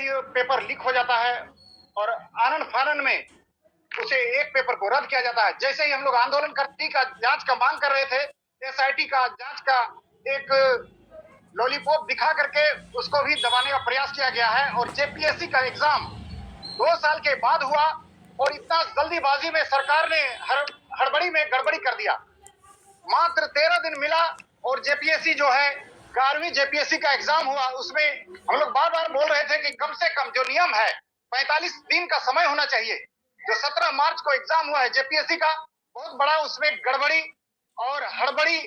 ये paper leak हो जाता है और आनन फानन में उसे एक पेपर को रद्द किया जाता है। जैसे ही हम लोग आंदोलन करती का जांच का मांग कर रहे थे, एसआईटी का जांच का एक लॉलीपॉप दिखा करके उसको भी दबाने का प्रयास किया गया है। और जेपीएससी का एग्जाम 2 साल के बाद हुआ और इतना जल्दीबाजी में सरकार ने हड़बड़ी में गड़बड़ी कर दिया। मात्र 13 दिन मिला और जेपीएससी जो है 11वीं जेपीएससी का एग्जाम हुआ। उसमें हम लोग बार बार बोल रहे थे कि कम से कम जो नियम है 45 दिन का समय होना चाहिए। जो 17 मार्च को एग्जाम हुआ है जेपीएससी का, बहुत बड़ा उसमें गड़बड़ी और हड़बड़ी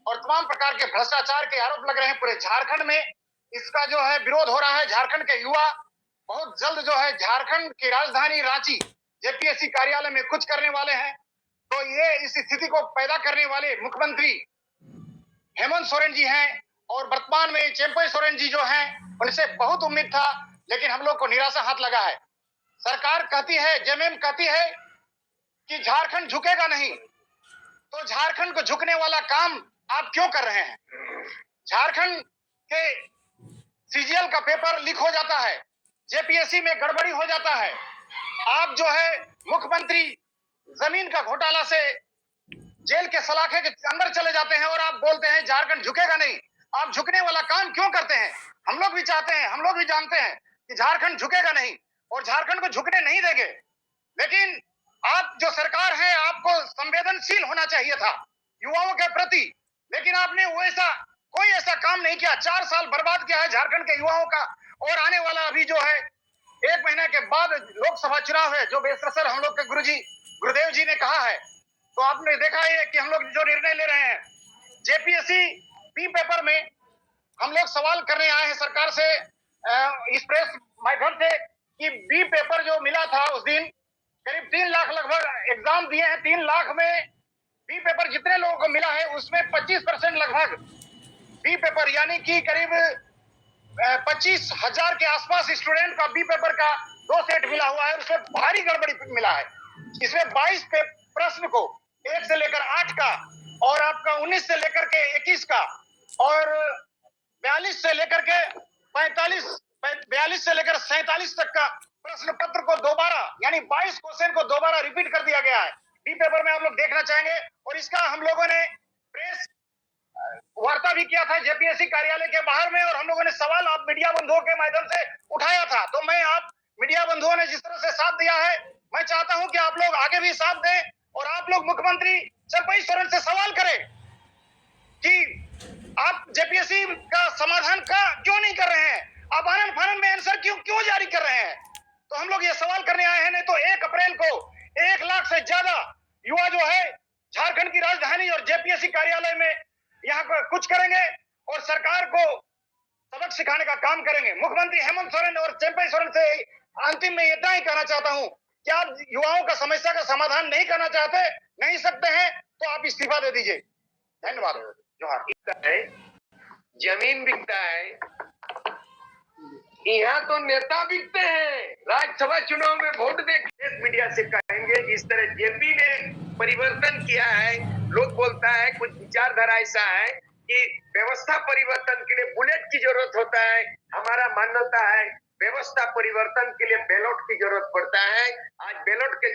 और तमाम प्रकार के भ्रष्टाचार के आरोप लग रहे हैं पूरे झारखंड में। इसका जो है विरोध हो रहा है। झारखंड के युवा बहुत जल्द जो है झारखंड की राजधानी रांची जेपीएससी कार्यालय में कुछ करने वाले हैं। तो ये इस स्थिति को पैदा करने वाले मुख्यमंत्री हेमंत सोरेन जी हैं और वर्तमान में चंपई सोरेन जी जो हैं, उनसे बहुत उम्मीद था, लेकिन हम लोग को निराशा हाथ लगा है। सरकार कहती है, जेएमएम कहती है कि झारखंड झुकेगा नहीं, तो झारखंड को झुकने वाला काम आप क्यों कर रहे हैं? झारखंड के सीजीएल का पेपर लीक हो जाता है, जेपीएससी में गड़बड़ी हो जाता है, आप जो है मुख्यमंत्री जमीन का घोटाला से जेल के सलाखे के अंदर चले जाते हैं और आप बोलते हैं झारखंड झुकेगा नहीं। आप झुकने वाला काम क्यों करते हैं? हम लोग भी चाहते हैं, हम लोग भी जानते हैं कि झारखंड झुकेगा नहीं और झारखंड को झुकने नहीं देंगे। लेकिन आप जो सरकार है, आपको संवेदनशील होना चाहिए था युवाओं के प्रति, लेकिन आपने कोई ऐसा काम नहीं किया। 4 साल बर्बाद किया है झारखंड के युवाओं का। और आने वाला अभी जो है 1 महीने के बाद लोकसभा चुनाव है, जो बेसर हम लोग के गुरुदेव जी ने कहा है। तो आपने देखा है कि हम लोग जो निर्णय ले रहे हैं जेपीएससी बी पेपर में, हम लोग सवाल करने आए हैं सरकार से इस प्रेस माध्यम से कि बी पेपर जो मिला था उस दिन करीब 3 लाख लगभग एग्जाम दिए हैं। 3 लाख में बी पेपर जितने लोगों को मिला है उसमें 25% लगभग बी पेपर, यानी कि करीब 25,000 के आसपास स्टूडेंट का बी पेपर का 2 सेट मिला हुआ है। उसमें भारी गड़बड़ी मिला है। इसमें 22 प्रश्न को 1 से लेकर 8 का और आपका 19 से लेकर के 21 का और 42 से लेकर के 47 तक का प्रश्न पत्र को दोबारा, यानी 22 क्वेश्चन को दोबारा रिपीट कर दिया गया है बी पेपर में। आप लोग देखना चाहेंगे और इसका हम लोगों ने प्रेस वार्ता भी किया था जेपीएससी कार्यालय के बाहर में और हम लोगों ने सवाल आप मीडिया बंधुओं के माध्यम से उठाया था। तो मैं आप मीडिया बंधुओं ने जिस तरह से साथ दिया है, मैं चाहता हूं कि आप लोग आगे भी साथ दें और आप लोग मुख्यमंत्री चंपई सोरेन से सवाल करें कि आप जेपीएससी का समाधान का क्यों नहीं कर रहे हैं? आप आनन फानन में आंसर क्यों जारी कर रहे हैं? तो हम लोग ये सवाल करने आए हैं। नहीं तो 1 अप्रैल को 1 लाख से ज्यादा युवा जो है झारखंड की राजधानी और जेपीएससी कार्यालय में यहाँ पर कुछ करेंगे और सरकार को सबक सिखाने का काम करेंगे। मुख्यमंत्री हेमंत सोरेन और चंपई सोरेन से अंतिम में इतना ही कहना चाहता हूं कि आप युवाओं का समस्या का समाधान नहीं करना चाहते, नहीं सकते हैं, तो आप इस्तीफा दे दीजिए। धन्यवाद। जोहार। जमीन बिकता है, यहाँ तो नेता बिकते हैं। राज्यसभा चुनाव में वोट देख मीडिया से कहेंगे जिस तरह जेपी ने परिवर्तन किया है। लोग बोलता है कुछ विचारधारा ऐसा है कि व्यवस्था परिवर्तन के लिए बुलेट की जरूरत होता है। हमारा मान्यता है व्यवस्था परिवर्तन के लिए बैलेट की जरूरत पड़ता है। आज बैलेट के